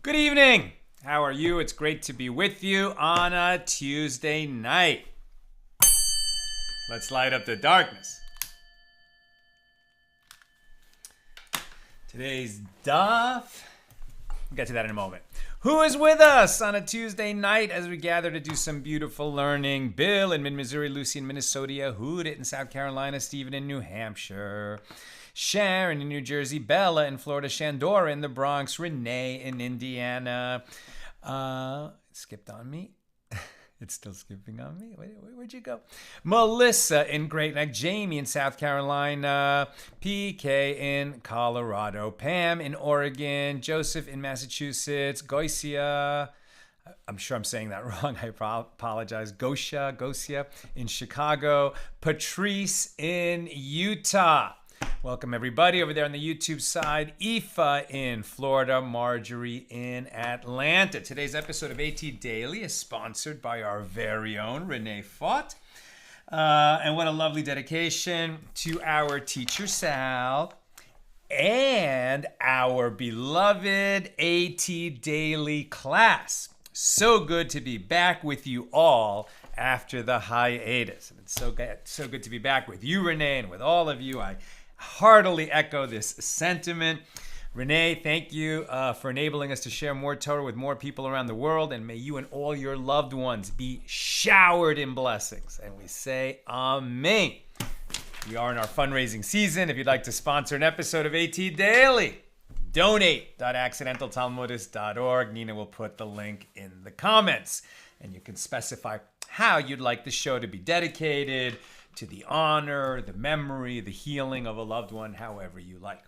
Good evening. How are you? It's great to be with you on a Tuesday night. Let's light up the darkness. Today's daf. We'll get to that in a moment. Who is with us on a Tuesday night as we gather to do some beautiful learning? Bill in mid-Missouri, Lucy in Minnesota, Hoodat in South Carolina, Stephen in New Hampshire, Sharon in New Jersey, Bella in Florida, Shandora in the Bronx, Renee in Indiana. It skipped on me. It's still skipping on me. Where'd you go? Melissa in Great Neck, Jamie in South Carolina, PK in Colorado, Pam in Oregon, Joseph in Massachusetts, Goisia, I'm sure I'm saying that wrong. I apologize. Gosia in Chicago, Patrice in Utah. Welcome, everybody, over there on the YouTube side. Aoife in Florida, Marjorie in Atlanta. Today's episode of AT Daily is sponsored by our very own Renee Fott. And what a lovely dedication to our teacher, Sal, and our beloved AT Daily class. So good to be back with you all after the hiatus. And it's so good to be back with you, Renee, and with all of you. I heartily echo this sentiment. Renee, thank you for enabling us to share more Torah with more people around the world, and may you and all your loved ones be showered in blessings. And we say amen. We are in our fundraising season. If you'd like to sponsor an episode of AT Daily, donate.accidentaltalmudist.org. Nina will put the link in the comments, and you can specify how you'd like the show to be dedicated to the honor, the memory, the healing of a loved one, however you like.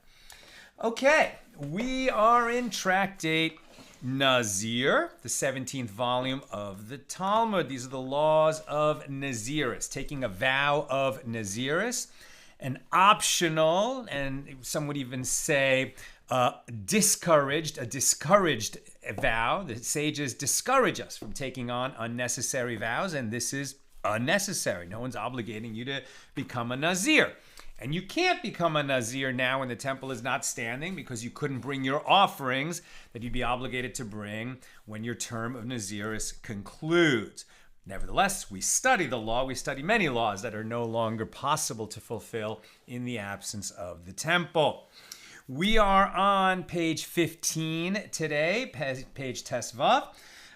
Okay, we are in Tractate Nazir, the 17th volume of the Talmud. These are the laws of nazirus, taking a vow of nazirus, an optional, and some would even say a discouraged vow. The sages discourage us from taking on unnecessary vows, and this is unnecessary. No one's obligating you to become a Nazir. And you can't become a Nazir now when the temple is not standing because you couldn't bring your offerings that you'd be obligated to bring when your term of nazirus concludes. Nevertheless, we study the law. We study many laws that are no longer possible to fulfill in the absence of the temple. We are on page 15 today, page Tesvav.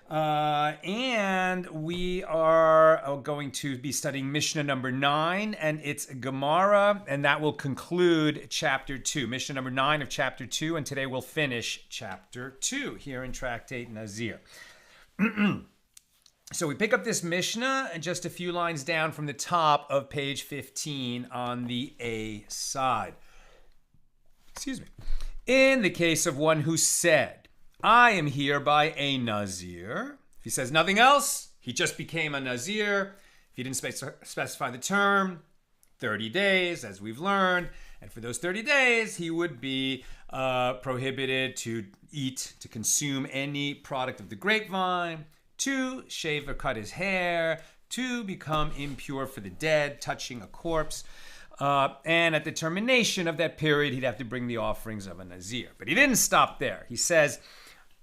And we are going to be studying Mishna number 9 and its Gemara, and that will conclude chapter 2. Mishna number 9 of chapter 2, and today we'll finish chapter 2 here in Tractate Nazir. So we pick up this Mishnah just a few lines down from the top of page 15 on the A side. Excuse me. In the case of one who said, I am hereby a Nazir. If he says nothing else, he just became a Nazir. If he didn't specify the term, 30 days, as we've learned. And for those 30 days, he would be prohibited to eat, to consume any product of the grapevine, to shave or cut his hair, to become impure for the dead, touching a corpse. And at the termination of that period, he'd have to bring the offerings of a Nazir. But he didn't stop there. He says,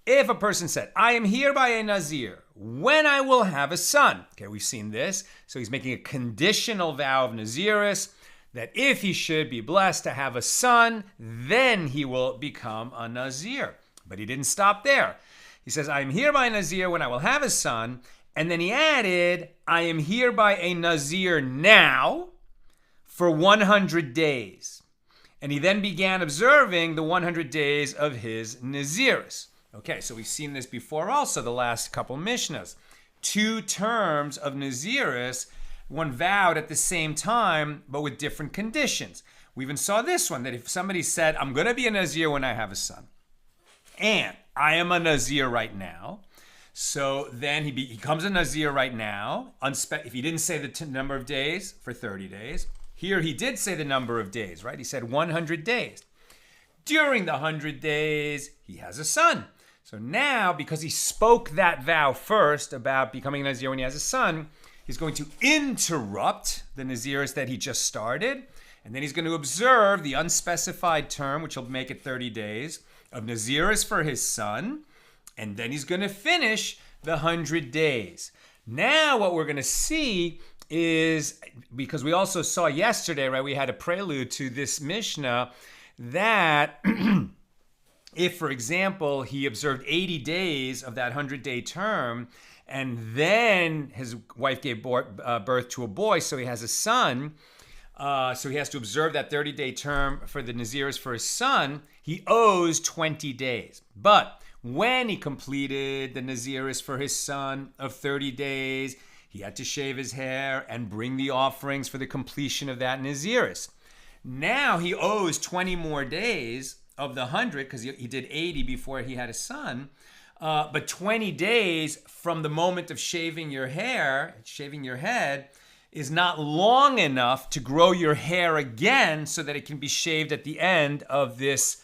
if a person said, I am hereby a Nazir when I will have a son. Okay, we've seen this. So he's making a conditional vow of Nazirus that if he should be blessed to have a son, then he will become a Nazir. But he didn't stop there. He says, I am hereby a Nazir when I will have a son. And then he added, I am hereby a Nazir now for 100 days. And he then began observing the 100 days of his Nazirus. Okay, so we've seen this before also, the last couple Mishnahs. 2 terms of Nazirus, one vowed at the same time, but with different conditions. We even saw this one, that if somebody said, I'm going to be a Nazir when I have a son, and I am a Nazir right now, so then he becomes a Nazir right now, if he didn't say the number of days, for 30 days. Here he did say the number of days, right? He said 100 days. During the 100 days, he has a son. So now, because he spoke that vow first about becoming a Nazir when he has a son, he's going to interrupt the Nazirus that he just started, and then he's going to observe the unspecified term, which will make it 30 days, of Nazirus for his son, and then he's going to finish the 100 days. Now what we're going to see is, because we also saw yesterday, right, we had a prelude to this Mishnah, that if, for example, he observed 80 days of that 100-day term, and then his wife gave birth to a boy, so he has a son, so he has to observe that 30-day term for the nazirus for his son, he owes 20 days. But when he completed the nazirus for his son of 30 days, he had to shave his hair and bring the offerings for the completion of that nazirus. Now he owes 20 more days of the 100, because he did 80 before he had a son. But 20 days from the moment of shaving your hair, shaving your head, is not long enough to grow your hair again so that it can be shaved at the end of this,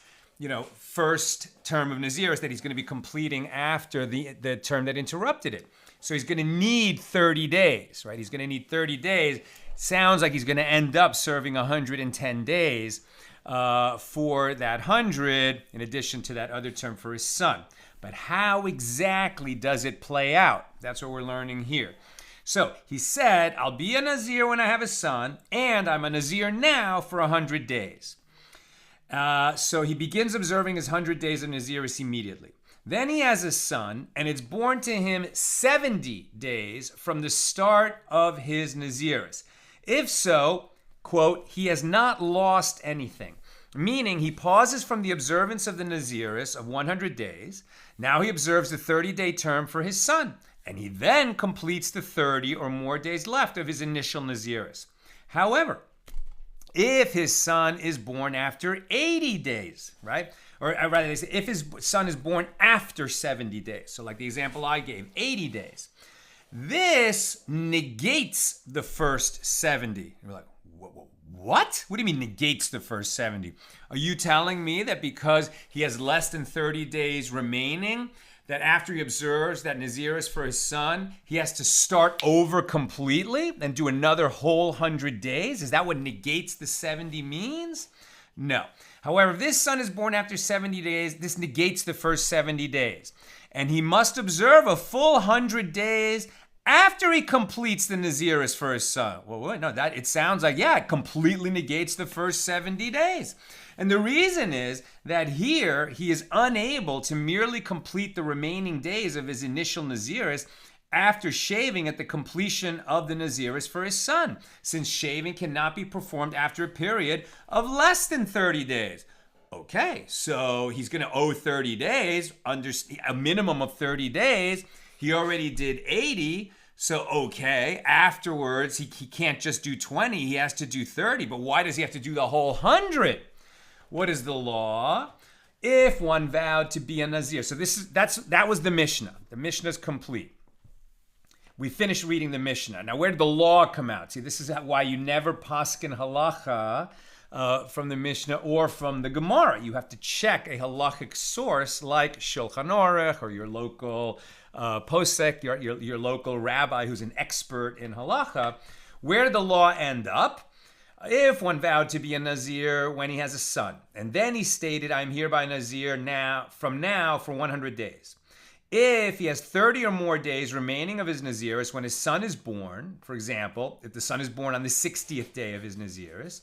first term of nazirus that he's going to be completing after the term that interrupted it. So he's going to need 30 days, right? He's going to need 30 days. Sounds like he's going to end up serving 110 days for that 100, in addition to that other term for his son. But how exactly does it play out? That's what we're learning here. So he said, I'll be a Nazir when I have a son, and I'm a Nazir now for 100 days. So he begins observing his 100 days of Nazirus immediately. Then he has a son, and it's born to him 70 days from the start of his Nazirus. If so, quote, he has not lost anything, meaning he pauses from the observance of the Nazirus of 100 days. Now he observes the 30-day term for his son, and he then completes the 30 or more days left of his initial Nazirus. However, if his son is born after 80 days, right? Or rather, they say if his son is born after 70 days, so like the example I gave, 80 days, this negates the first 70. You're like, what? What do you mean negates the first 70? Are you telling me that because he has less than 30 days remaining, that after he observes that nazirus for his son, he has to start over completely and do another whole 100 days? Is that what negates the 70 means? No. However, if this son is born after 70 days, this negates the first 70 days. And he must observe a full 100 days after he completes the nazirus for his son. Well, no, that it sounds like, it completely negates the first 70 days. And the reason is that here he is unable to merely complete the remaining days of his initial nazirus after shaving at the completion of the nazirus for his son, since shaving cannot be performed after a period of less than 30 days. Okay, so he's going to owe 30 days, under a minimum of 30 days. He already did 80, so okay, afterwards he can't just do 20, he has to do 30. But why does he have to do the whole 100? What is the law? If one vowed to be a Nazir. So that was the Mishnah. The Mishnah is complete. We finished reading the Mishnah. Now, where did the law come out? See, this is why you never paskin halacha from the Mishnah or from the Gemara. You have to check a halachic source like Shulchan Aruch or your local posek, your local rabbi who's an expert in halacha. Where did the law end up? If one vowed to be a Nazir when he has a son, and then he stated, I'm hereby Nazir from now for 100 days. If he has 30 or more days remaining of his Nazirus when his son is born, for example, if the son is born on the 60th day of his Nazirus,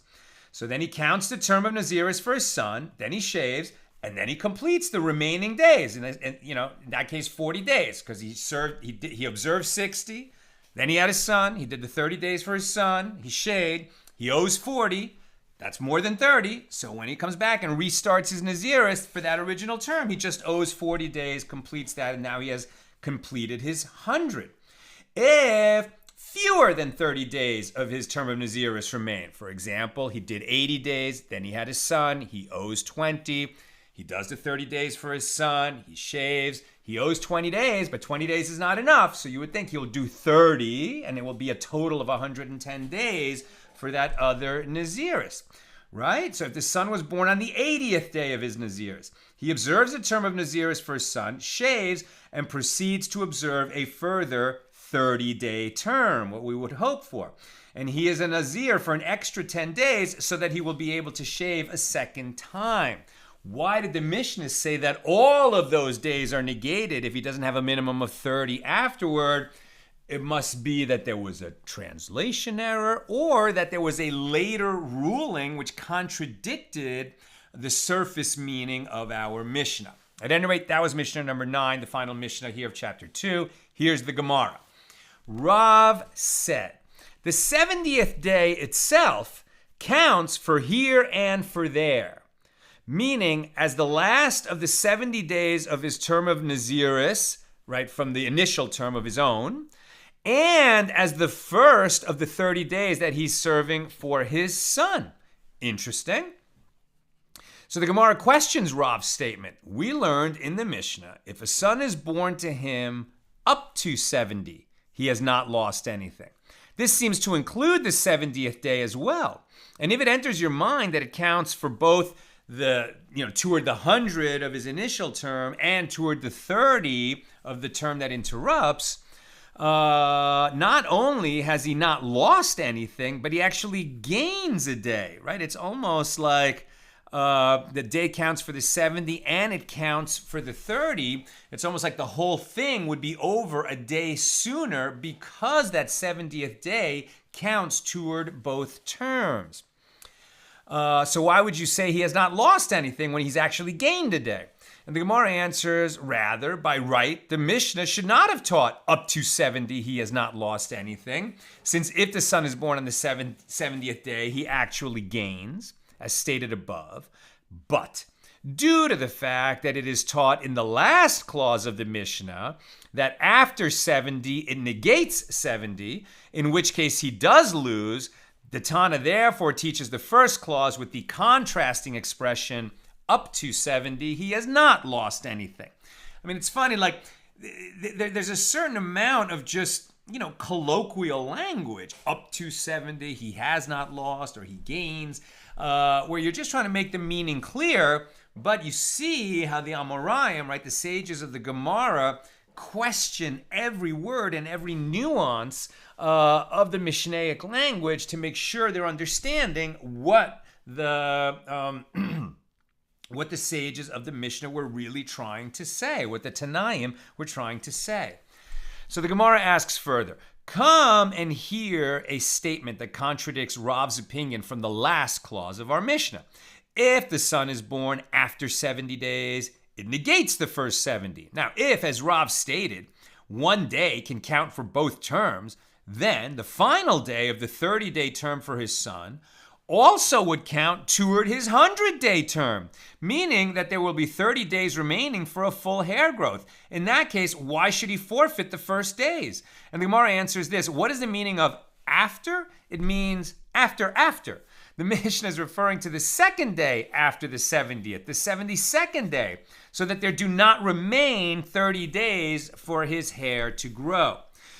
so then he counts the term of Nazirus for his son, then he shaves, and then he completes the remaining days. And in that case, 40 days, because he observed 60, then he had his son, he did the 30 days for his son, he shaved, he owes 40. That's more than 30. So when he comes back and restarts his Nazirus for that original term, he just owes 40 days, completes that, and now he has completed his 100. If fewer than 30 days of his term of Nazirus remain, for example, he did 80 days, then he had his son, he owes 20. He does the 30 days for his son, he shaves, he owes 20 days, but 20 days is not enough. So you would think he'll do 30, and it will be a total of 110 days for that other Nazirus, right? So if the son was born on the 80th day of his Nazirus, he observes the term of Nazirus for his son, shaves, and proceeds to observe a further 30-day term, what we would hope for. And he is a Nazir for an extra 10 days so that he will be able to shave a second time. why did the Mishnah say that all of those days are negated if he doesn't have a minimum of 30 afterward? It must be that there was a translation error or that there was a later ruling which contradicted the surface meaning of our Mishnah. At any rate, that was Mishnah number 9, the final Mishnah here of chapter 2. Here's the Gemara. Rav said, the 70th day itself counts for here and for there, meaning as the last of the 70 days of his term of nazirus, right, from the initial term of his own, and as the first of the 30 days that he's serving for his son. Interesting. So the Gemara questions Rav's statement. We learned in the Mishnah, if a son is born to him up to 70, he has not lost anything. This seems to include the 70th day as well. And if it enters your mind that it counts for both the, toward the 100 of his initial term and toward the 30 of the term that interrupts, not only has he not lost anything, but he actually gains a day, right? It's almost like the day counts for the 70 and it counts for the 30. It's almost like the whole thing would be over a day sooner because that 70th day counts toward both terms. So why would you say he has not lost anything when he's actually gained a day? And the Gemara answers, rather, by right, the Mishnah should not have taught up to 70 he has not lost anything, since if the son is born on the 70th day, he actually gains, as stated above. But due to the fact that it is taught in the last clause of the Mishnah that after 70 it negates 70, in which case he does lose, the Tana therefore teaches the first clause with the contrasting expression up to 70, he has not lost anything. I mean, it's funny, like, there's a certain amount of just, colloquial language. Up to 70, he has not lost, or he gains, where you're just trying to make the meaning clear, but you see how the Amoraim, right, the sages of the Gemara, question every word and every nuance of the Mishnaic language to make sure they're understanding what the what the sages of the Mishnah were really trying to say, what the Tanaim were trying to say. So the Gemara asks further, come and hear a statement that contradicts Rav's opinion from the last clause of our Mishnah. If the son is born after 70 days, it negates the first 70. Now, if, as Rav stated, one day can count for both terms, then the final day of the 30-day term for his son also would count toward his 100-day term, meaning that there will be 30 days remaining for a full hair growth. In that case, why should he forfeit the first days? And the Gemara answers this. What is the meaning of after? It means after. The Mishnah is referring to the second day after the 70th, the 72nd day, so that there do not remain 30 days for his hair to grow.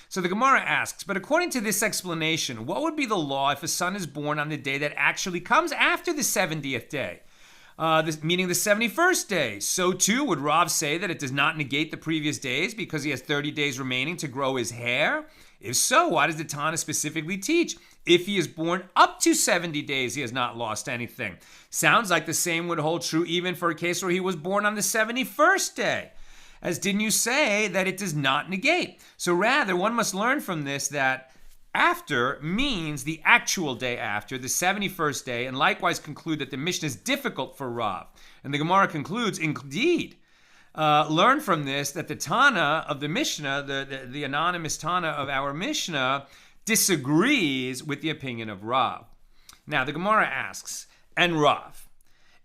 So the Gemara asks, but according to this explanation, what would be the law if a son is born on the day that actually comes after the 70th day, meaning the 71st day? So too would Rav say that it does not negate the previous days because he has 30 days remaining to grow his hair? If so, why does the Tana specifically teach? If he is born up to 70 days, he has not lost anything. Sounds like the same would hold true even for a case where he was born on the 71st day. As didn't you say that it does not negate? So rather, one must learn from this that after means the actual day after, the 71st day, and likewise conclude that the Mishnah is difficult for Rav. And the Gemara concludes, indeed, learn from this that the Tana of the Mishnah, the anonymous Tana of our Mishnah, disagrees with the opinion of Rav. Now, the Gemara asks, and Rav,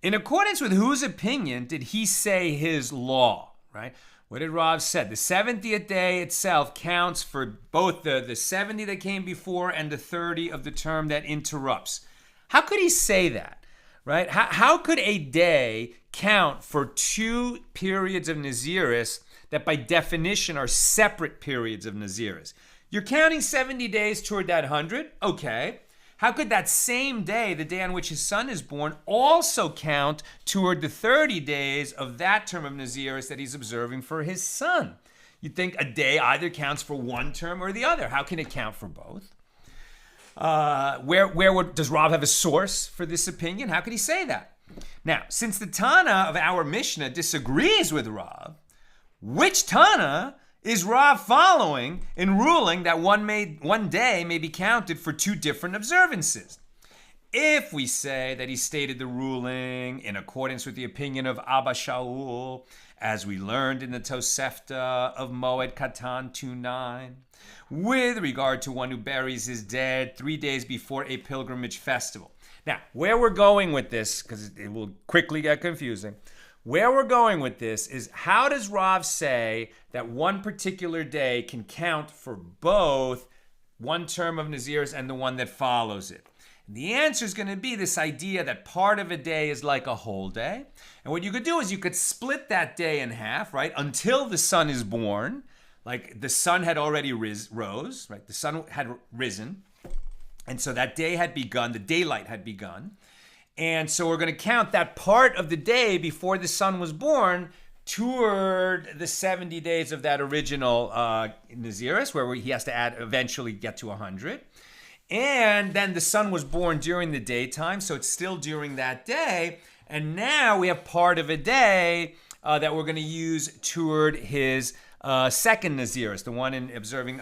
in accordance with whose opinion did he say his law, right? What did Rav said? The 70th day itself counts for both the 70 that came before and the 30 of the term that interrupts. How could he say that, right? How could a day count for two periods of nazirus that by definition are separate periods of nazirus? You're counting 70 days toward that 100? Okay. How could that same day, the day on which his son is born, also count toward the 30 days of that term of nazirus that he's observing for his son? You'd think a day either counts for one term or the other. How can it count for both? Does Rav have a source for this opinion? How could he say that? Now, since the Tana of our Mishnah disagrees with Rav, which Tana is Rav following in ruling that one day may be counted for two different observances? If we say that he stated the ruling in accordance with the opinion of Abba Shaul, as we learned in the Tosefta of Moed Katan 2:9, with regard to one who buries his dead 3 days before a pilgrimage festival. Now, where we're going with this, because it will quickly get confusing, where we're going with this is, how does Rav say that one particular day can count for both one term of nazirus and the one that follows it? And the answer is going to be this idea that part of a day is like a whole day. And what you could do is you could split that day in half, right, until the sun is born. Like the sun had already rose, right? The sun had risen. And so that day had begun, the daylight had begun. And so we're going to count that part of the day before the sun was born toward the 70 days of that original nazirus, where he has to eventually get to 100. And then the sun was born during the daytime, so it's still during that day. And now we have part of a day that we're going to use toward his second nazirus, the one in observing,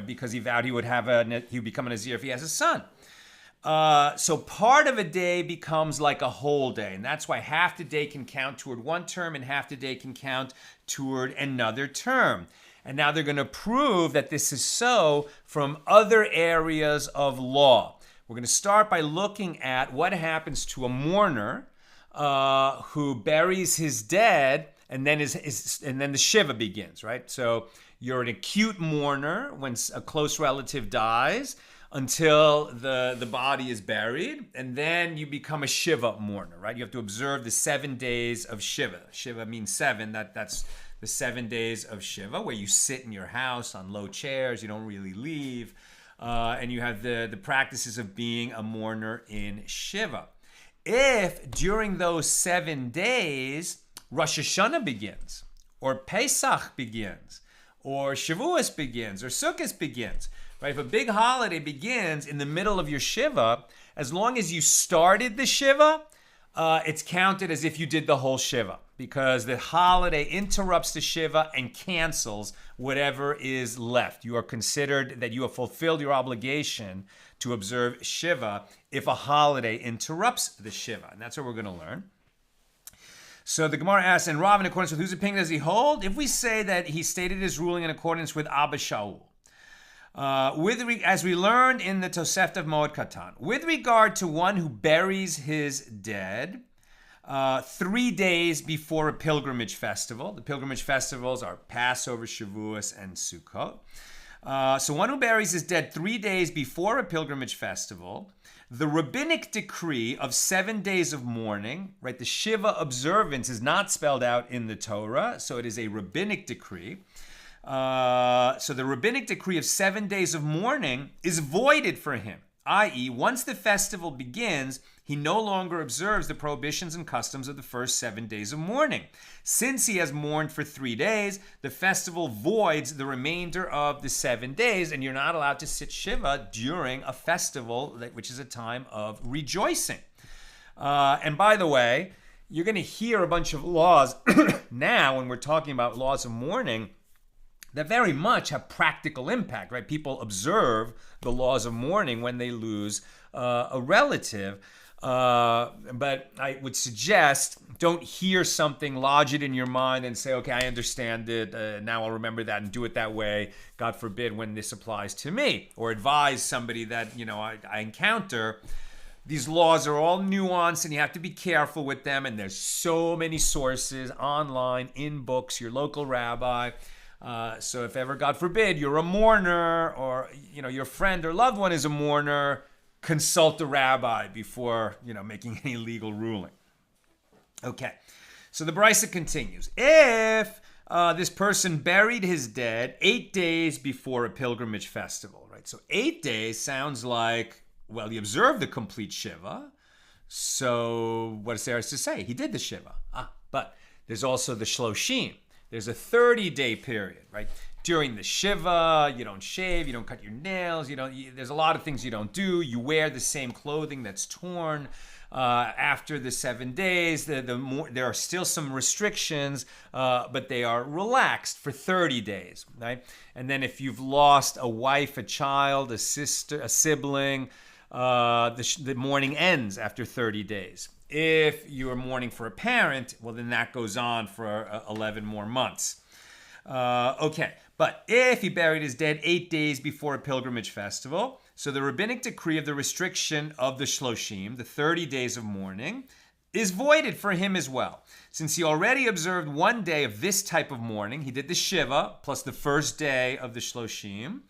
because he vowed he would become a nazir if he has a son. So part of a day becomes like a whole day, and that's why half the day can count toward one term and half the day can count toward another term. And now they're going to prove that this is so from other areas of law. We're going to start by looking at what happens to a mourner who buries his dead, and then the shiva begins, right? So you're an acute mourner when a close relative dies until the body is buried, and then you become a shiva mourner, right? You have to observe the 7 days of shiva. Shiva means seven. That's the 7 days of shiva, where you sit in your house on low chairs, you don't really leave, and you have the practices of being a mourner in shiva. If during those 7 days Rosh Hashanah begins, or Pesach begins, or Shavuos begins, or Sukkot begins, right? If a big holiday begins in the middle of your shiva, as long as you started the shiva, it's counted as if you did the whole shiva, because the holiday interrupts the shiva and cancels whatever is left. You are considered that you have fulfilled your obligation to observe shiva if a holiday interrupts the shiva. And that's what we're going to learn. So the Gemara asks, and Rav, in accordance with whose opinion does he hold? If we say that he stated his ruling in accordance with Abba Shaul, as we learned in the Tosefta of Moed Katan, with regard to one who buries his dead 3 days before a pilgrimage festival. The pilgrimage festivals are Passover, Shavuos, and Sukkot. So one who buries his dead 3 days before a pilgrimage festival, the rabbinic decree of 7 days of mourning, right? The Shiva observance is not spelled out in the Torah, so it is a rabbinic decree. So the rabbinic decree of 7 days of mourning is voided for him, i.e., once the festival begins, he no longer observes the prohibitions and customs of the first 7 days of mourning. Since he has mourned for 3 days, the festival voids the remainder of the 7 days, and you're not allowed to sit Shiva during a festival, which is a time of rejoicing. And by the way, you're going to hear a bunch of laws now when we're talking about laws of mourning that very much have practical impact, right? People observe the laws of mourning when they lose a relative. But I would suggest don't hear something, lodge it in your mind and say, okay, I understand it. Now I'll remember that and do it that way. God forbid when this applies to me. Or advise somebody that, I encounter. These laws are all nuanced and you have to be careful with them. And there's so many sources online, in books, your local rabbi. So if ever, God forbid, you're a mourner or, your friend or loved one is a mourner, consult a rabbi before, making any legal ruling. Okay, so the Brisa continues. If this person buried his dead 8 days before a pilgrimage festival, right? So 8 days sounds like, well, he observed the complete Shiva. So what is there to say? He did the Shiva. But there's also the shloshim. there's a 30-day period, right? During the shiva, you don't shave, you don't cut your nails, there's a lot of things you don't do. You wear the same clothing that's torn. After the 7 days, there are still some restrictions, but they are relaxed for 30 days, right? And then if you've lost a wife, a child, a sister, a sibling, the mourning ends after 30 days. If you are mourning for a parent, well, then that goes on for 11 more months. Okay, but if he buried his dead 8 days before a pilgrimage festival, so the rabbinic decree of the restriction of the shloshim, the 30 days of mourning, is voided for him as well. Since he already observed 1 day of this type of mourning, he did the shiva plus the first day of the shloshim.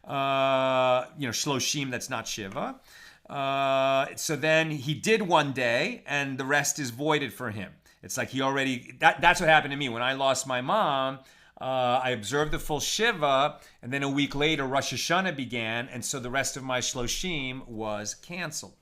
Shloshim, that's not shiva. So then he did 1 day and the rest is voided for him. It's like that's what happened to me when I lost my mom. I observed the full shiva, and then a week later, Rosh Hashanah began, and so the rest of my shloshim was canceled.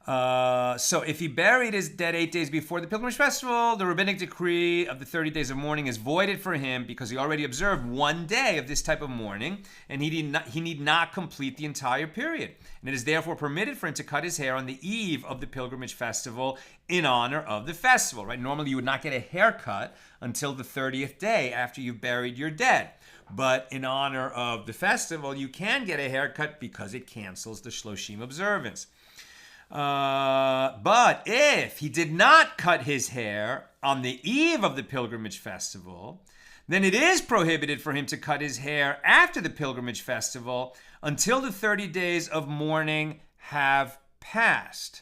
So if he buried his dead 8 days before the pilgrimage festival, the rabbinic decree of the 30 days of mourning is voided for him because he already observed 1 day of this type of mourning, and he need not complete the entire period. And it is therefore permitted for him to cut his hair on the eve of the pilgrimage festival in honor of the festival, right? Normally you would not get a haircut until the 30th day after you've buried your dead. But in honor of the festival, you can get a haircut because it cancels the shloshim observance. But if he did not cut his hair on the eve of the pilgrimage festival, then it is prohibited for him to cut his hair after the pilgrimage festival until the 30 days of mourning have passed.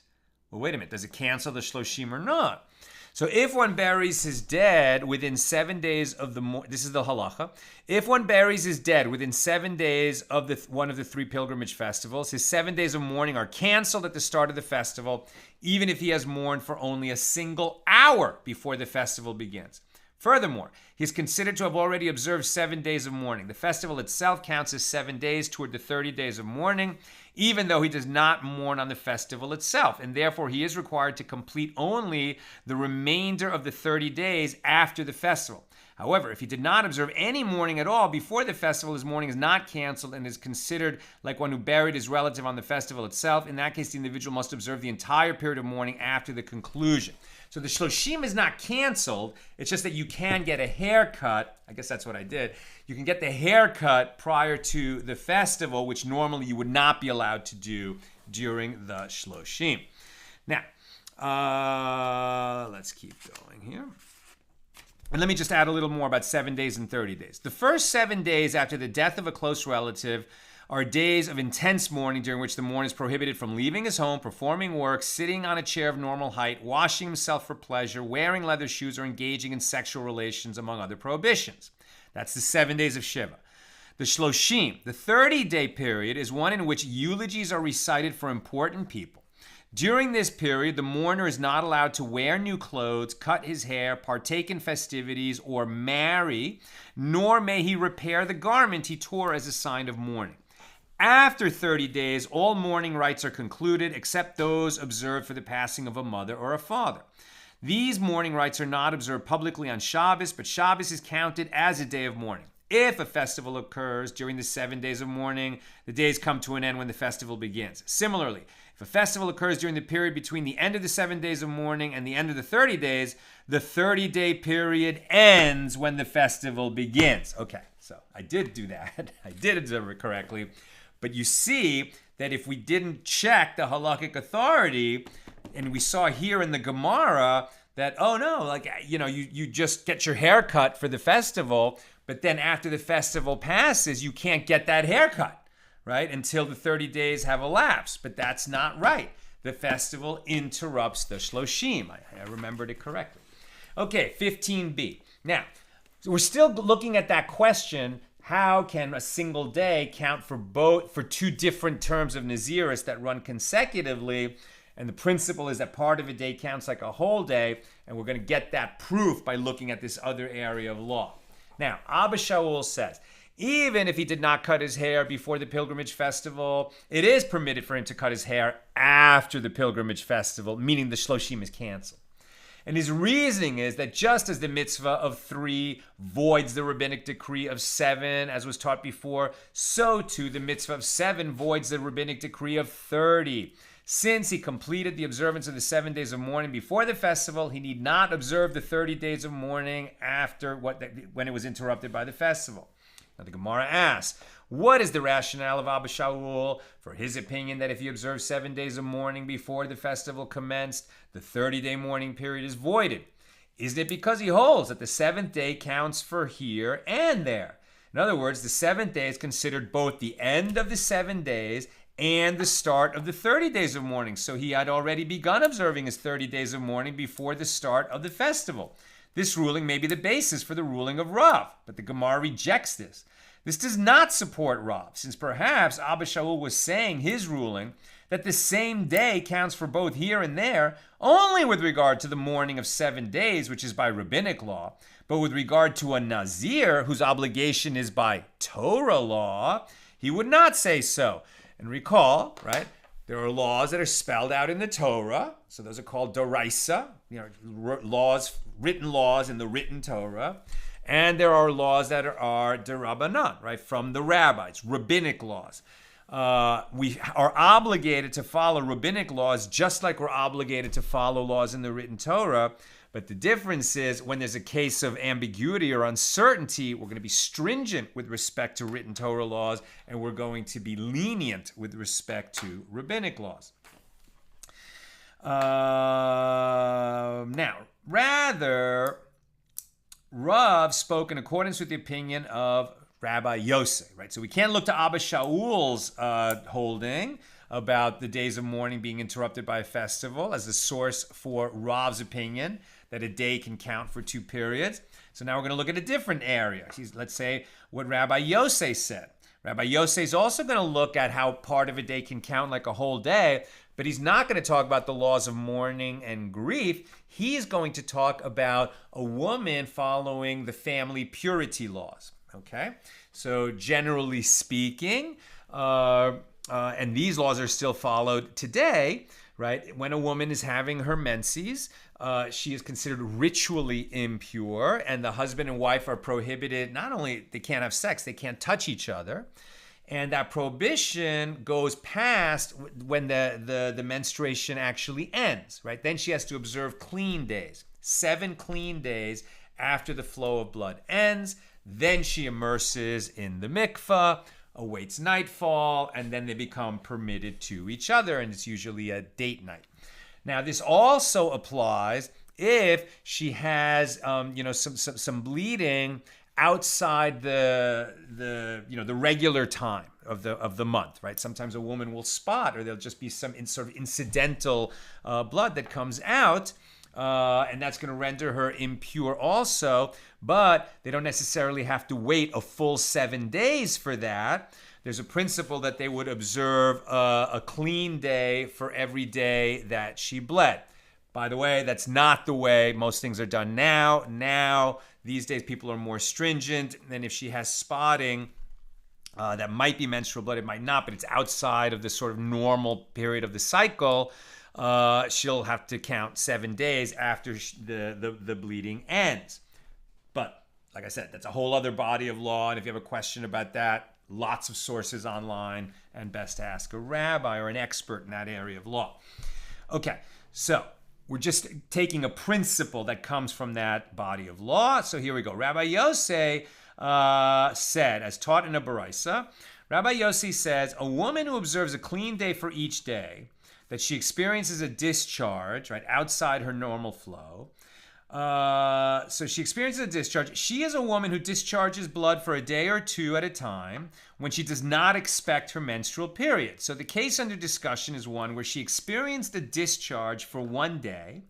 Well, wait a minute. Does it cancel the shloshim or not? So if one buries his dead within 7 days of this is the halacha. If one buries his dead within 7 days of one of the 3 pilgrimage festivals, his 7 days of mourning are canceled at the start of the festival, even if he has mourned for only a single hour before the festival begins. Furthermore, he is considered to have already observed 7 days of mourning. The festival itself counts as 7 days toward the 30 days of mourning, even though he does not mourn on the festival itself, and therefore he is required to complete only the remainder of the 30 days after the festival. However, if he did not observe any mourning at all before the festival, his mourning is not canceled and is considered like one who buried his relative on the festival itself. In that case, the individual must observe the entire period of mourning after the conclusion. So the shloshim is not canceled. It's just that you can get a haircut. I guess that's what I did. You can get the haircut prior to the festival, which normally you would not be allowed to do during the shloshim. Now, let's keep going here. And let me just add a little more about 7 days and 30 days. The first 7 days after the death of a close relative are days of intense mourning during which the mourner is prohibited from leaving his home, performing work, sitting on a chair of normal height, washing himself for pleasure, wearing leather shoes, or engaging in sexual relations, among other prohibitions. That's the 7 days of Shiva. The shloshim, the 30-day period, is one in which eulogies are recited for important people. During this period, the mourner is not allowed to wear new clothes, cut his hair, partake in festivities, or marry, nor may he repair the garment he tore as a sign of mourning. After 30 days, all mourning rites are concluded, except those observed for the passing of a mother or a father. These mourning rites are not observed publicly on Shabbos, but Shabbos is counted as a day of mourning. If a festival occurs during the 7 days of mourning, the days come to an end when the festival begins. Similarly, if a festival occurs during the period between the end of the 7 days of mourning and the end of the 30 days, the 30-day period ends when the festival begins. Okay, so I did do that. I did observe it correctly. But you see that if we didn't check the halakhic authority, and we saw here in the Gemara that, oh no, like, you just get your hair cut for the festival, but then after the festival passes, you can't get that haircut, right? Until the 30 days have elapsed. But that's not right. The festival interrupts the shloshim. I remembered it correctly. Okay, 15b. Now, so we're still looking at that question, how can a single day count for two different terms of nazirus that run consecutively? And the principle is that part of a day counts like a whole day, and we're going to get that proof by looking at this other area of law. Now, Abba Shaul says, even if he did not cut his hair before the pilgrimage festival, it is permitted for him to cut his hair after the pilgrimage festival, meaning the shloshim is canceled. And his reasoning is that just as the mitzvah of 3 voids the rabbinic decree of 7, as was taught before, so too the mitzvah of 7 voids the rabbinic decree of 30. Since he completed the observance of the 7 days of mourning before the festival, he need not observe the 30 days of mourning after when it was interrupted by the festival. Now the Gemara asks, what is the rationale of Abba Shaul for his opinion that if he observed 7 days of mourning before the festival commenced, the 30-day mourning period is voided? Isn't it because he holds that the 7th day counts for here and there? In other words, the 7th day is considered both the end of the 7 days and the start of the 30 days of mourning. So he had already begun observing his 30 days of mourning before the start of the festival. This ruling may be the basis for the ruling of Rav, but the Gemara rejects this. This does not support Rav, since perhaps Abba Shaul was saying his ruling that the same day counts for both here and there only with regard to the mourning of 7 days, which is by rabbinic law, but with regard to a Nazir, whose obligation is by Torah law, he would not say so. And recall, right, there are laws that are spelled out in the Torah, so those are called doraisa, laws, written laws in the written Torah, and there are laws that are derabanan, right, from the rabbis, rabbinic laws. We are obligated to follow rabbinic laws just like we're obligated to follow laws in the written Torah. But the difference is when there's a case of ambiguity or uncertainty, we're going to be stringent with respect to written Torah laws, and we're going to be lenient with respect to rabbinic laws. Now, rather, Rav spoke in accordance with the opinion of Rabbi Yosef, right? So we can't look to Abba Shaul's holding about the days of mourning being interrupted by a festival as the source for Rav's opinion that a day can count for 2 periods. So now we're going to look at a different area. Let's say what Rabbi Yosef said. Rabbi Yosef is also going to look at how part of a day can count like a whole day, but he's not going to talk about the laws of mourning and grief. He's going to talk about a woman following the family purity laws. Okay? So generally speaking, and these laws are still followed today, right? When a woman is having her menses, she is considered ritually impure, and the husband and wife are prohibited. Not only they can't have sex, they can't touch each other. And that prohibition goes past when the menstruation actually ends, right? Then she has to observe clean days, 7 clean days after the flow of blood ends. Then she immerses in the mikvah, awaits nightfall, and then they become permitted to each other, and it's usually a date night. Now, this also applies if she has, some bleeding outside the regular time of the month, right? Sometimes a woman will spot, or there'll just be some sort of incidental blood that comes out. And that's going to render her impure also, but they don't necessarily have to wait a full 7 days for that. There's a principle that they would observe a clean day for every day that she bled. By the way, that's not the way most things are done now. Now, these days, people are more stringent, and if she has spotting, that might be menstrual blood, it might not, but it's outside of the sort of normal period of the cycle. She'll have to count 7 days after the bleeding ends. But like I said, that's a whole other body of law. And if you have a question about that, lots of sources online, and best to ask a rabbi or an expert in that area of law. Okay, so we're just taking a principle that comes from that body of law. So here we go. Rabbi Yosef said, as taught in a baraisa, Rabbi Yosef says, a woman who observes a clean day for each day, that she experiences a discharge, right, outside her normal flow. So she experiences a discharge. She is a woman who discharges blood for a day or 2 at a time when she does not expect her menstrual period. So the case under discussion is one where she experienced a discharge for 1 day,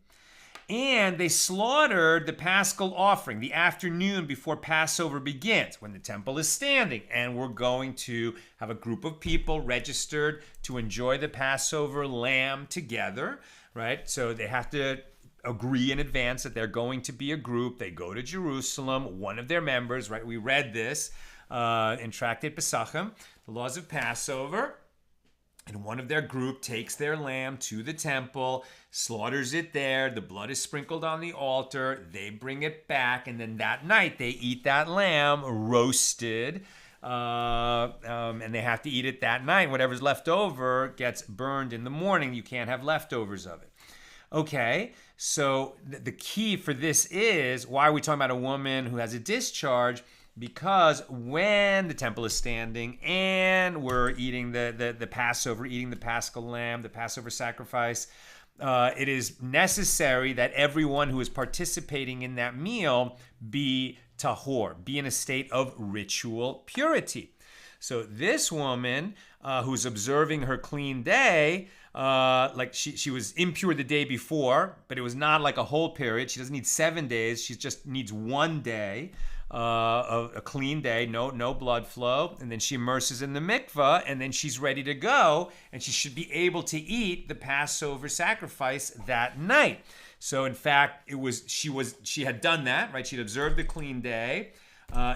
and they slaughtered the paschal offering the afternoon before Passover begins, when the temple is standing. And we're going to have a group of people registered to enjoy the Passover lamb together, right? So they have to agree in advance that they're going to be a group. They go to Jerusalem. One of their members, right? We read this in Tractate Pesachim, the laws of Passover. and one of their group takes their lamb to the temple, slaughters it there, the blood is sprinkled on the altar, they bring it back, and then that night they eat that lamb roasted, and they have to eat it that night. Whatever's left over gets burned in the morning. You can't have leftovers of it. Okay, so the key for this is, why are we talking about a woman who has a discharge? Because when the temple is standing and we're eating the Passover, eating the paschal lamb, the Passover sacrifice, it is necessary that everyone who is participating in that meal be tahor, be in a state of ritual purity. So this woman who's observing her clean day, like she was impure the day before, but it was not like a whole period. She doesn't need 7 days. She just needs 1 day. A clean day, no blood flow, and then she immerses in the mikvah, and then she's ready to go, and she should be able to eat the Passover sacrifice that night. So in fact, she had done that, right? She'd observed the clean day,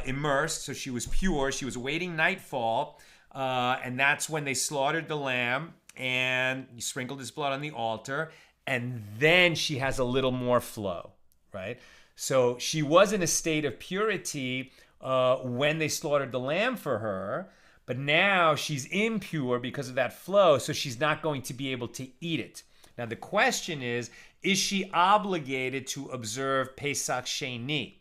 immersed, so she was pure. She was awaiting nightfall, and that's when they slaughtered the lamb and sprinkled his blood on the altar, and then she has a little more flow, right? So she was in a state of purity when they slaughtered the lamb for her, but now she's impure because of that flow, so she's not going to be able to eat it. Now the question is she obligated to observe Pesach Sheini?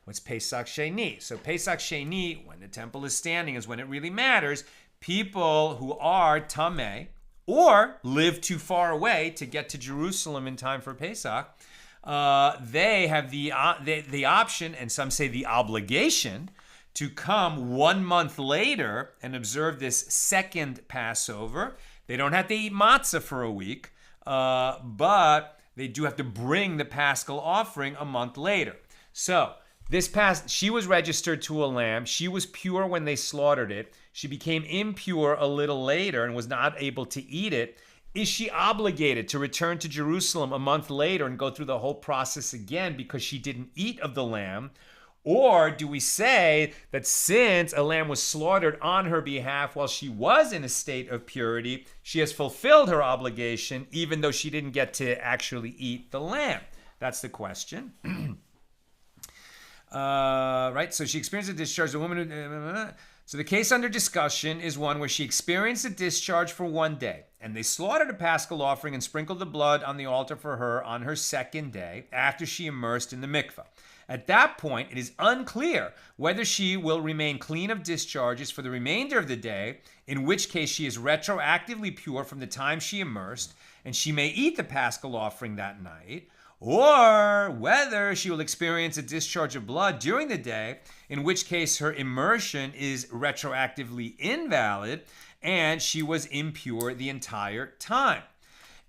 What's Pesach Sheini? So Pesach Sheini, when the temple is standing, is when it really matters. People who are tameh or live too far away to get to Jerusalem in time for Pesach, they have the option, and some say the obligation, to come 1 month later and observe this second Passover. They don't have to eat matzah for a week, but they do have to bring the paschal offering a month later. So she was registered to a lamb. She was pure when they slaughtered it. She became impure a little later and was not able to eat it. Is she obligated to return to Jerusalem a month later and go through the whole process again because she didn't eat of the lamb? Or do we say that since a lamb was slaughtered on her behalf while she was in a state of purity, she has fulfilled her obligation even though she didn't get to actually eat the lamb? That's the question. Right? So she experienced a discharge. The woman who... So the case under discussion is one where she experienced a discharge for 1 day, and they slaughtered a paschal offering and sprinkled the blood on the altar for her on her second day after she immersed in the mikvah. At that point, it is unclear whether she will remain clean of discharges for the remainder of the day, in which case she is retroactively pure from the time she immersed, and she may eat the paschal offering that night, or whether she will experience a discharge of blood during the day, in which case her immersion is retroactively invalid and she was impure the entire time.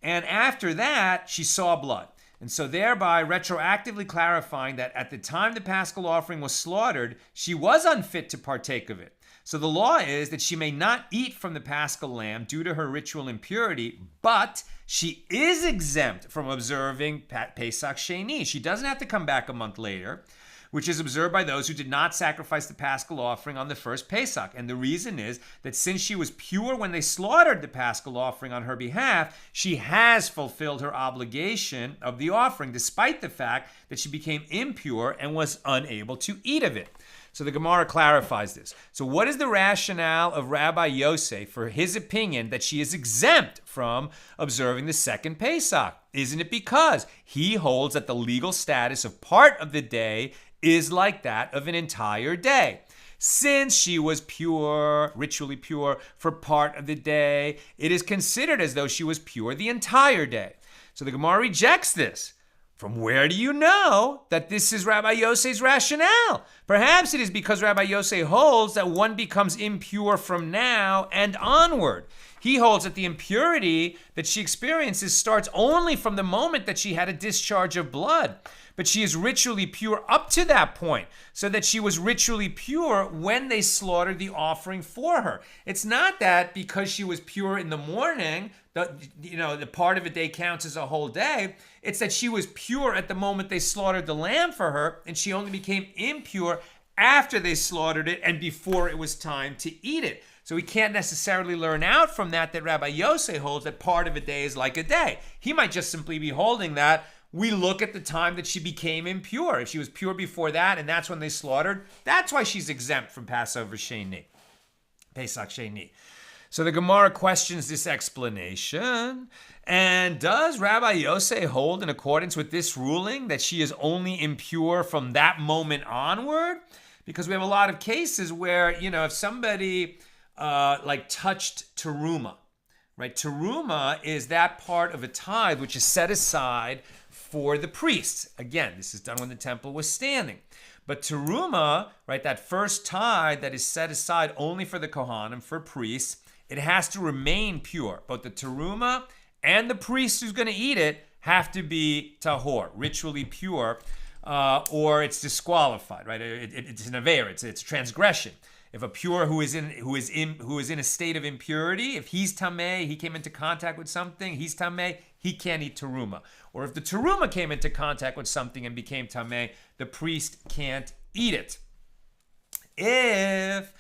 And after that, she saw blood. And so thereby retroactively clarifying that at the time the paschal offering was slaughtered, she was unfit to partake of it. So the law is that she may not eat from the paschal lamb due to her ritual impurity, but she is exempt from observing Pesach Sheini. She doesn't have to come back a month later, which is observed by those who did not sacrifice the paschal offering on the first Pesach. And the reason is that since she was pure when they slaughtered the paschal offering on her behalf, she has fulfilled her obligation of the offering, despite the fact that she became impure and was unable to eat of it. So the Gemara clarifies this. So what is the rationale of Rabbi Yosef for his opinion that she is exempt from observing the second Pesach? Isn't it because he holds that the legal status of part of the day is like that of an entire day? Since she was pure, ritually pure for part of the day, it is considered as though she was pure the entire day. So the Gemara rejects this. From where do you know that this is Rabbi Yosef's rationale? Perhaps it is because Rabbi Yosef holds that one becomes impure from now and onward. He holds that the impurity that she experiences starts only from the moment that she had a discharge of blood. But she is ritually pure up to that point, so that she was ritually pure when they slaughtered the offering for her. It's not that because she was pure in the morning, the part of a day counts as a whole day. It's that she was pure at the moment they slaughtered the lamb for her, and she only became impure after they slaughtered it and before it was time to eat it. So we can't necessarily learn out from that Rabbi Yosef holds that part of a day is like a day. He might just simply be holding that we look at the time that she became impure. If she was pure before that, and that's when they slaughtered, that's why she's exempt from Passover Sheini, Pesach Sheini. So the Gemara questions this explanation. And does Rabbi Yosef hold in accordance with this ruling that she is only impure from that moment onward? Because we have a lot of cases where, if somebody touched teruma, right? Teruma is that part of a tithe which is set aside for the priests. Again, this is done when the temple was standing. But teruma, right, that first tithe that is set aside only for the Kohanim, for priests, it has to remain pure. Both the teruma and the priest who's going to eat it have to be tahor, ritually pure, or it's disqualified, right? It's an aver, it's transgression. If a pure who is in a state of impurity, if he's tameh, he came into contact with something, he's tameh, he can't eat teruma. Or if the teruma came into contact with something and became tameh, the priest can't eat it. If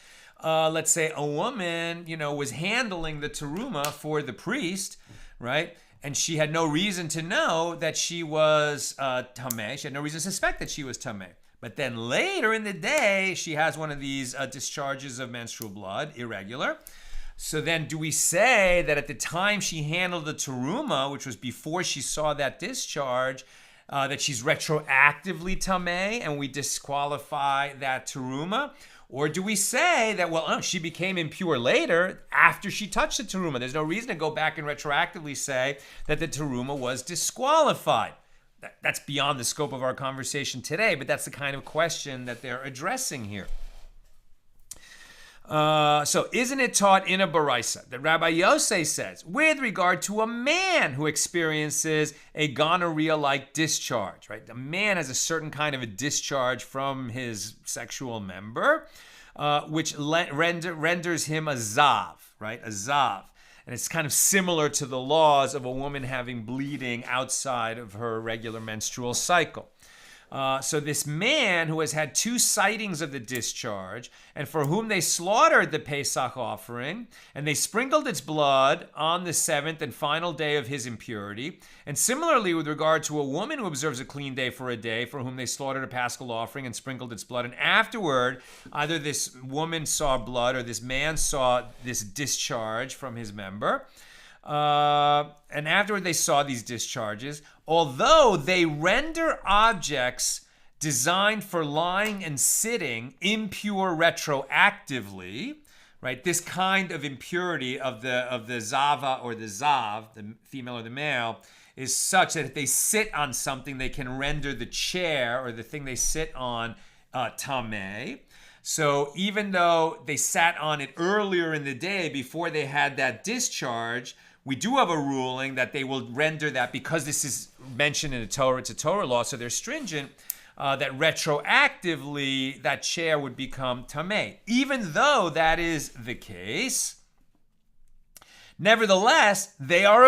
let's say a woman, was handling the teruma for the priest, right? And she had no reason to know that she was tameh. She had no reason to suspect that she was tameh. But then later in the day, she has one of these discharges of menstrual blood, irregular. So then do we say that at the time she handled the teruma, which was before she saw that discharge, that she's retroactively tameh and we disqualify that teruma? Or do we say that, she became impure later after she touched the teruma? There's no reason to go back and retroactively say that the teruma was disqualified. That's beyond the scope of our conversation today, but that's the kind of question that they're addressing here. So isn't it taught in a baraisa that Rabbi Yosef says, with regard to a man who experiences a gonorrhea-like discharge, right? A man has a certain kind of a discharge from his sexual member, which renders him a zav, right? A zav. And it's kind of similar to the laws of a woman having bleeding outside of her regular menstrual cycle. So this man who has had 2 sightings of the discharge and for whom they slaughtered the Pesach offering and they sprinkled its blood on the 7th and final day of his impurity. And similarly with regard to a woman who observes a clean day for a day for whom they slaughtered a paschal offering and sprinkled its blood. And afterward, either this woman saw blood or this man saw this discharge from his member. And afterward they saw these discharges, although they render objects designed for lying and sitting impure retroactively, right? This kind of impurity of the zava or the zav, the female or the male, is such that if they sit on something, they can render the chair or the thing they sit on tameh. So even though they sat on it earlier in the day before they had that discharge, we do have a ruling that they will render that, because this is mentioned in the Torah, it's a Torah law, so they're stringent, that retroactively that chair would become tameh. Even though that is the case, nevertheless, they are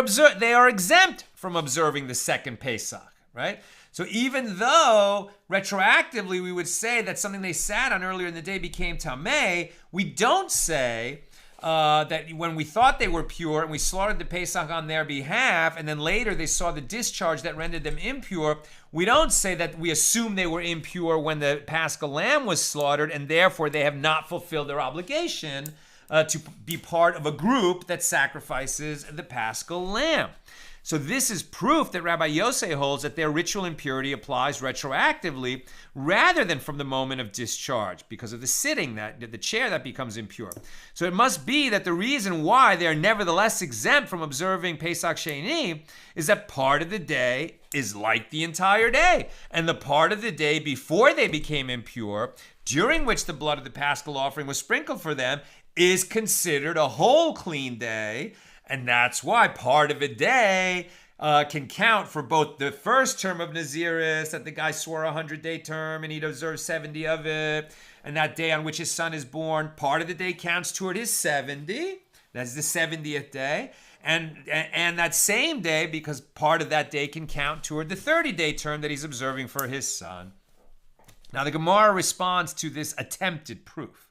exempt from observing the second Pesach, right? So even though retroactively we would say that something they sat on earlier in the day became tameh, we don't say that when we thought they were pure and we slaughtered the Pesach on their behalf, and then later they saw the discharge that rendered them impure, we don't say that we assume they were impure when the paschal lamb was slaughtered, and therefore they have not fulfilled their obligation to be part of a group that sacrifices the paschal lamb. So this is proof that Rabbi Yosef holds that their ritual impurity applies retroactively rather than from the moment of discharge, because of the sitting, the chair that becomes impure. So it must be that the reason why they are nevertheless exempt from observing Pesach Sheini is that part of the day is like the entire day, and the part of the day before they became impure, during which the blood of the paschal offering was sprinkled for them, is considered a whole clean day. And that's why part of a day can count for both the first term of nazirus, that the guy swore a 100-day term and he'd observe 70 of it, and that day on which his son is born, part of the day counts toward his 70. That's the 70th day. And that same day, because part of that day can count toward the 30-day term that he's observing for his son. Now the Gemara responds to this attempted proof.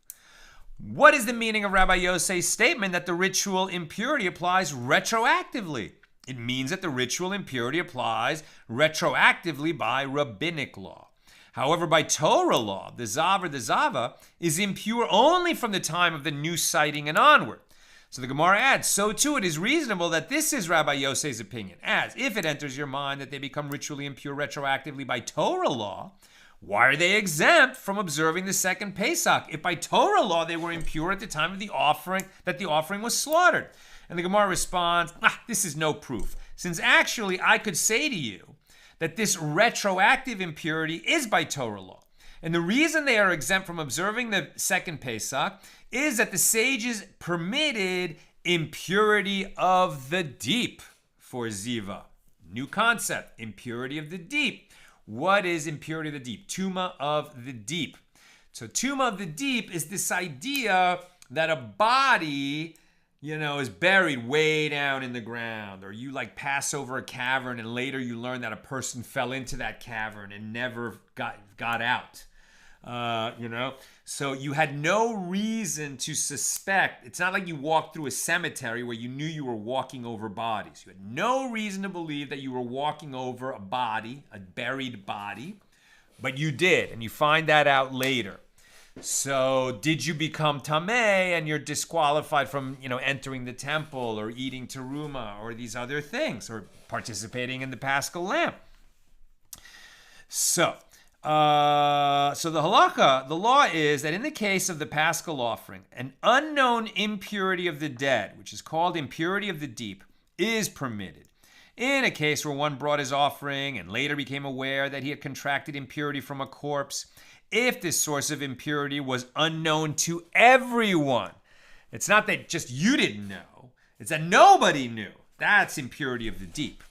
What is the meaning of Rabbi Yossei's statement that the ritual impurity applies retroactively? It means that the ritual impurity applies retroactively by rabbinic law. However, by Torah law, the Zav or the Zava is impure only from the time of the new sighting and onward. So the Gemara adds, so too it is reasonable that this is Rabbi Yossei's opinion, as if it enters your mind that they become ritually impure retroactively by Torah law, why are they exempt from observing the second Pesach if by Torah law they were impure at the time of the offering, that the offering was slaughtered? And the Gemara responds, this is no proof, since actually I could say to you that this retroactive impurity is by Torah law. And the reason they are exempt from observing the second Pesach is that the sages permitted impurity of the deep for Ziva. New concept, impurity of the deep. What is impurity of the deep? Tuma of the deep. So tuma of the deep is this idea that a body, is buried way down in the ground, or you pass over a cavern and later you learn that a person fell into that cavern and never got out. So you had no reason to suspect. It's not like you walked through a cemetery where you knew you were walking over bodies. You had no reason to believe that you were walking over a body, a buried body, but you did, and you find that out later. So did you become tameh and you're disqualified from, entering the temple or eating teruma or these other things or participating in the paschal lamb? So the halakha, the law is that in the case of the paschal offering, an unknown impurity of the dead, which is called impurity of the deep, is permitted. In a case where one brought his offering and later became aware that he had contracted impurity from a corpse, if this source of impurity was unknown to everyone, it's not that just you didn't know, it's that nobody knew. That's impurity of the deep.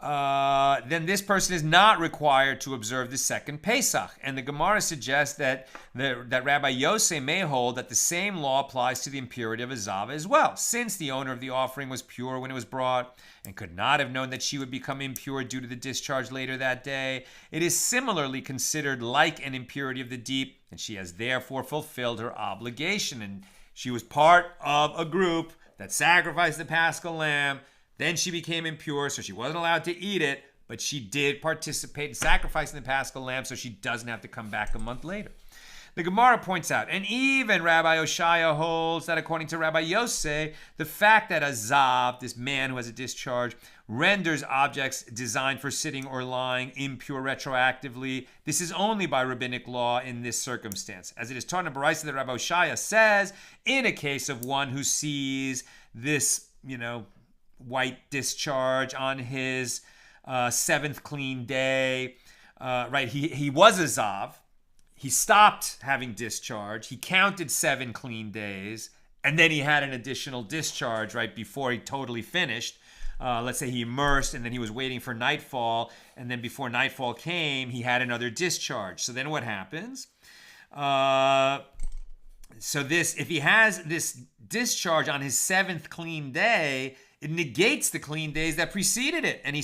Then this person is not required to observe the second Pesach. And the Gemara suggests that Rabbi Yossei may hold that the same law applies to the impurity of a Zava as well, since the owner of the offering was pure when it was brought and could not have known that she would become impure due to the discharge later that day. It is similarly considered like an impurity of the deep, and she has therefore fulfilled her obligation. And she was part of a group that sacrificed the paschal lamb. Then she became impure, so she wasn't allowed to eat it, but she did participate in sacrificing the paschal lamb, so she doesn't have to come back a month later. The Gemara points out, and even Rabbi Oshaya holds that according to Rabbi Yossei, the fact that a zav, this man who has a discharge, renders objects designed for sitting or lying impure retroactively, this is only by rabbinic law in this circumstance. As it is taught in a Baraisa that Rabbi Oshaya says, in a case of one who sees this, white discharge on his seventh clean day, right? He was a zav. He stopped having discharge. He counted 7 clean days, and then he had an additional discharge right before he totally finished. Let's say he immersed, and then he was waiting for nightfall, and then before nightfall came, he had another discharge. So then what happens? If he has this discharge on his 7th clean day, it negates the clean days that preceded it, and he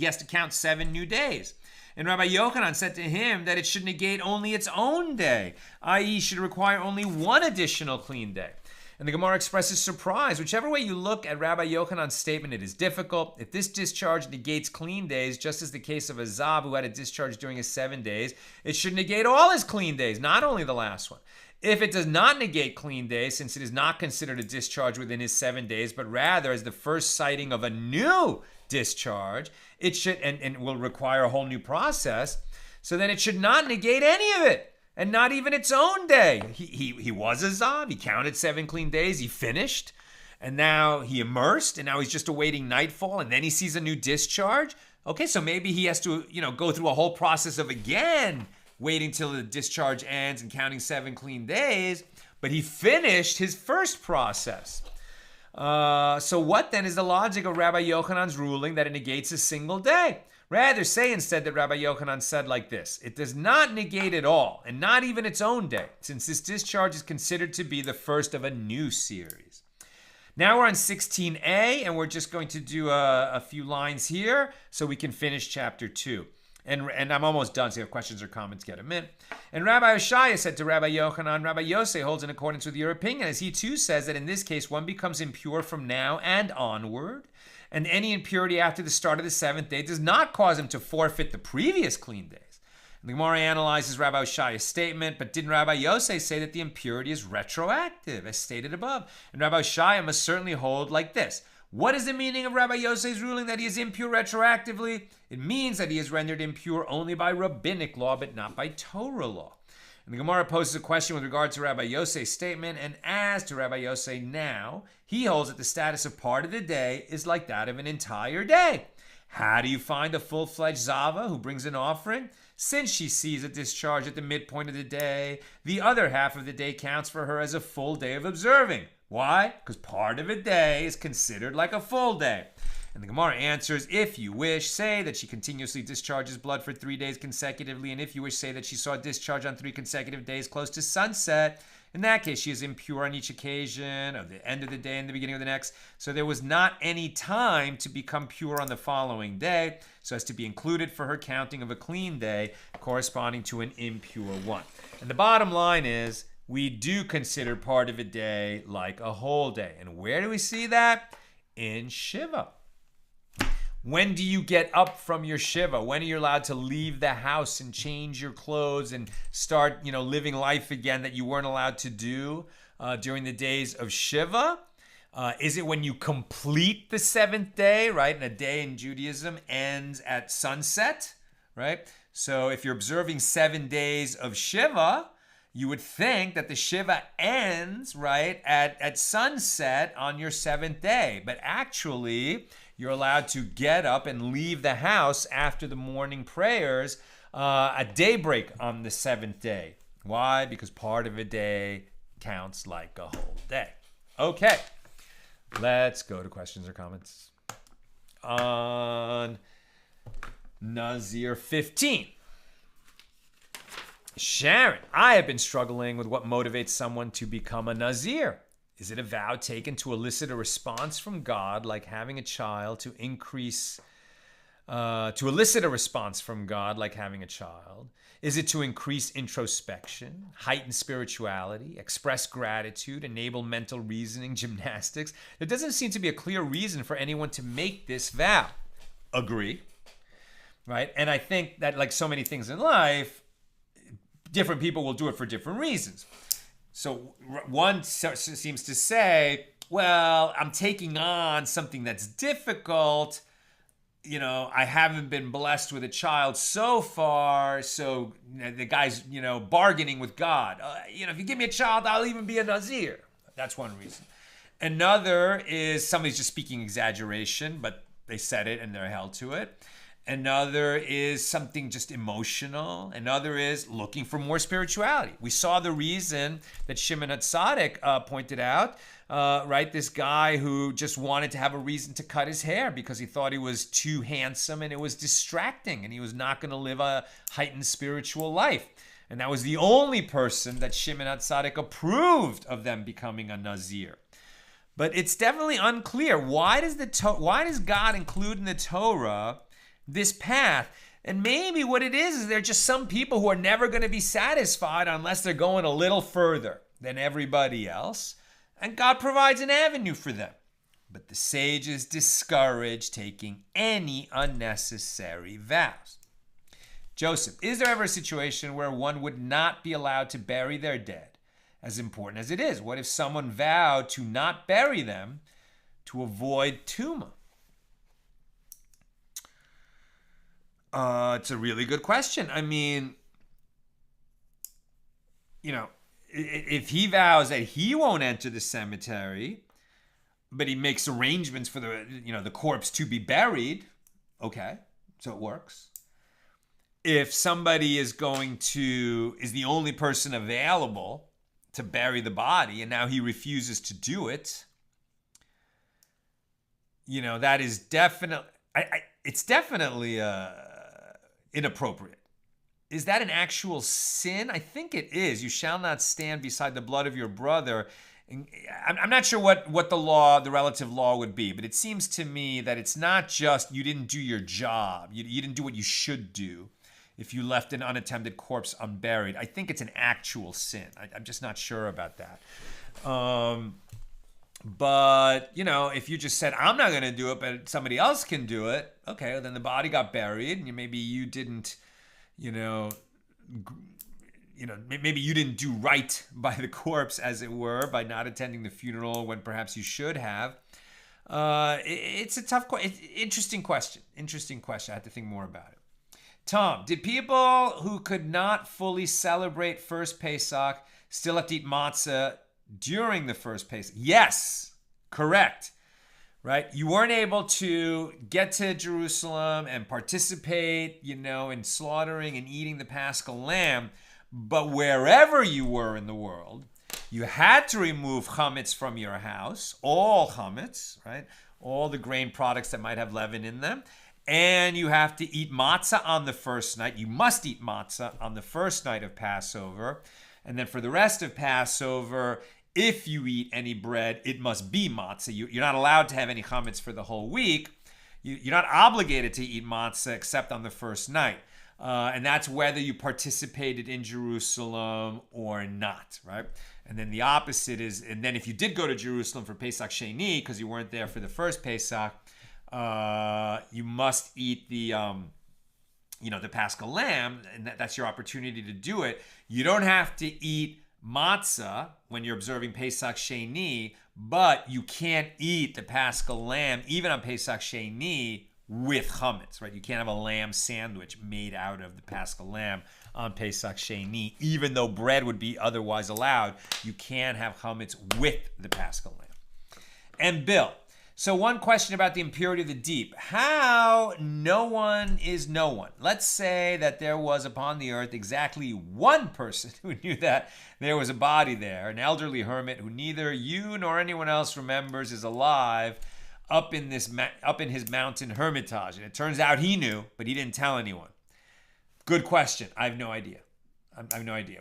has to count 7 new days. And Rabbi Yochanan said to him that it should negate only its own day, i.e. should require only 1 additional clean day. And the Gemara expresses surprise. Whichever way you look at Rabbi Yochanan's statement, it is difficult. If this discharge negates clean days, just as the case of a zav who had a discharge during his 7 days, it should negate all his clean days, not only the last one. If it does not negate clean days, since it is not considered a discharge within his 7 days, but rather as the first sighting of a new discharge, it should and will require a whole new process. So then it should not negate any of it, and not even its own day. He was a zav. He counted 7 clean days. He finished, and now he immersed, and now he's just awaiting nightfall, and then he sees a new discharge. Okay, so maybe he has to go through a whole process of again waiting till the discharge ends and counting 7 clean days, but he finished his first process. So what then is the logic of Rabbi Yochanan's ruling that it negates a single day? Rather, say instead that Rabbi Yochanan said like this: it does not negate at all, and not even its own day, since this discharge is considered to be the first of a new series. Now we're on 16a, and we're just going to do a few lines here so we can finish chapter 2. And I'm almost done, so if you have questions or comments, get them in. And Rabbi Oshaya said to Rabbi Yochanan, Rabbi Yosei holds in accordance with your opinion, as he too says that in this case one becomes impure from now and onward, and any impurity after the start of the seventh day does not cause him to forfeit the previous clean days. And the Gemara analyzes Rabbi Oshaya's statement, but didn't Rabbi Yosei say that the impurity is retroactive, as stated above? And Rabbi Oshaya must certainly hold like this. What is the meaning of Rabbi Yosei's ruling that he is impure retroactively? It means that he is rendered impure only by rabbinic law, but not by Torah law. And the Gemara poses a question with regard to Rabbi Yosei's statement, and as to Rabbi Yosei now, he holds that the status of part of the day is like that of an entire day. How do you find a full-fledged Zava who brings an offering? Since she sees a discharge at the midpoint of the day, the other half of the day counts for her as a full day of observing. Why? Because part of a day is considered like a full day. And the Gemara answers, if you wish, say that she continuously discharges blood for 3 days consecutively, and if you wish, say that she saw a discharge on 3 consecutive days close to sunset. In that case, she is impure on each occasion of the end of the day and the beginning of the next. So there was not any time to become pure on the following day, so as to be included for her counting of a clean day corresponding to an impure one. And the bottom line is, we do consider part of a day like a whole day. And where do we see that? In shiva. When do you get up from your shiva? When are you allowed to leave the house and change your clothes and start, living life again that you weren't allowed to do during the days of shiva? Is it when you complete the seventh day, right? And a day in Judaism ends at sunset, right? So if you're observing 7 days of shiva, you would think that the shiva ends, right, at sunset on your 7th day. But actually, you're allowed to get up and leave the house after the morning prayers at daybreak on the 7th day. Why? Because part of a day counts like a whole day. Okay, let's go to questions or comments on Nazir 15. Sharon, I have been struggling with what motivates someone to become a Nazir. Is it a vow taken to elicit a response from God, like having a child, to elicit a response from God, like having a child? Is it to increase introspection, heighten spirituality, express gratitude, enable mental reasoning, gymnastics? There doesn't seem to be a clear reason for anyone to make this vow. Agree. Right? And I think that, like so many things in life, different people will do it for different reasons. So one seems to say, well, I'm taking on something that's difficult. I haven't been blessed with a child so far. So the guy's, bargaining with God. If you give me a child, I'll even be a Nazir. That's one reason. Another is somebody's just speaking exaggeration, but they said it and they're held to it. Another is something just emotional. Another is looking for more spirituality. We saw the reason that Shimon HaTzadik pointed out, right? This guy who just wanted to have a reason to cut his hair because he thought he was too handsome and it was distracting and he was not going to live a heightened spiritual life. And that was the only person that Shimon HaTzadik approved of them becoming a Nazir. But it's definitely unclear. Why does God include in the Torah this path? And maybe what it is there are just some people who are never going to be satisfied unless they're going a little further than everybody else. And God provides an avenue for them. But the sages discourage taking any unnecessary vows. Joseph, is there ever a situation where one would not be allowed to bury their dead, as important as it is? What if someone vowed to not bury them to avoid tumah? It's a really good question. I mean, if he vows that he won't enter the cemetery, but he makes arrangements for the corpse to be buried, okay, so it works. If somebody is the only person available to bury the body, and now he refuses to do it, that is definitely, it's definitely inappropriate. Is that an actual sin? I think it is. You shall not stand beside the blood of your brother. I'm not sure what the relative law would be, but it seems to me that it's not just you didn't do your job. You didn't do what you should do. if you left an unattended corpse unburied. I think it's an actual sin. I'm just not sure about that. But, if you just said, I'm not going to do it, but somebody else can do it, okay, well, then the body got buried, and maybe you didn't, maybe you didn't do right by the corpse, as it were, by not attending the funeral when perhaps you should have. It's a tough question. Interesting question. I have to think more about it. Tom, did people who could not fully celebrate first Pesach still have to eat matzah during the first Pesach? Yes, correct. Right? You weren't able to get to Jerusalem and participate, in slaughtering and eating the paschal lamb, but wherever you were in the world, you had to remove chametz from your house, all chametz, right? All the grain products that might have leaven in them. And you have to eat matzah on the first night. You must eat matzah on the first night of Passover. And then for the rest of Passover, if you eat any bread, it must be matzah. You're not allowed to have any chametz for the whole week. You're not obligated to eat matzah except on the first night. And that's whether you participated in Jerusalem or not, right? And then the opposite is, and then if you did go to Jerusalem for Pesach Sheini, because you weren't there for the first Pesach, you must eat the paschal lamb, and that's your opportunity to do it. You don't have to eat matzah when you're observing Pesach Sheini, but you can't eat the paschal lamb, even on Pesach Sheini, with chametz, right? You can't have a lamb sandwich made out of the paschal lamb on Pesach Sheini, even though bread would be otherwise allowed. You can't have chametz with the paschal lamb. And Bill, so one question about the impurity of the deep. How no one is no one? Let's say that there was upon the earth exactly one person who knew that there was a body there, an elderly hermit who neither you nor anyone else remembers is alive, up in his mountain hermitage. And it turns out he knew, but he didn't tell anyone. Good question. I have no idea.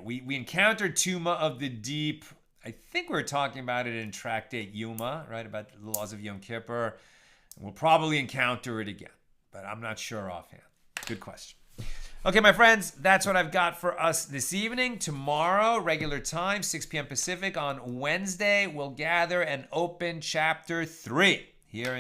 We encountered Tuma of the deep. I think we were talking about it in Tractate Yuma, right? About the laws of Yom Kippur. We'll probably encounter it again, but I'm not sure offhand. Good question. Okay, my friends, that's what I've got for us this evening. Tomorrow, regular time, 6 p.m. Pacific. On Wednesday, we'll gather and open chapter 3 here in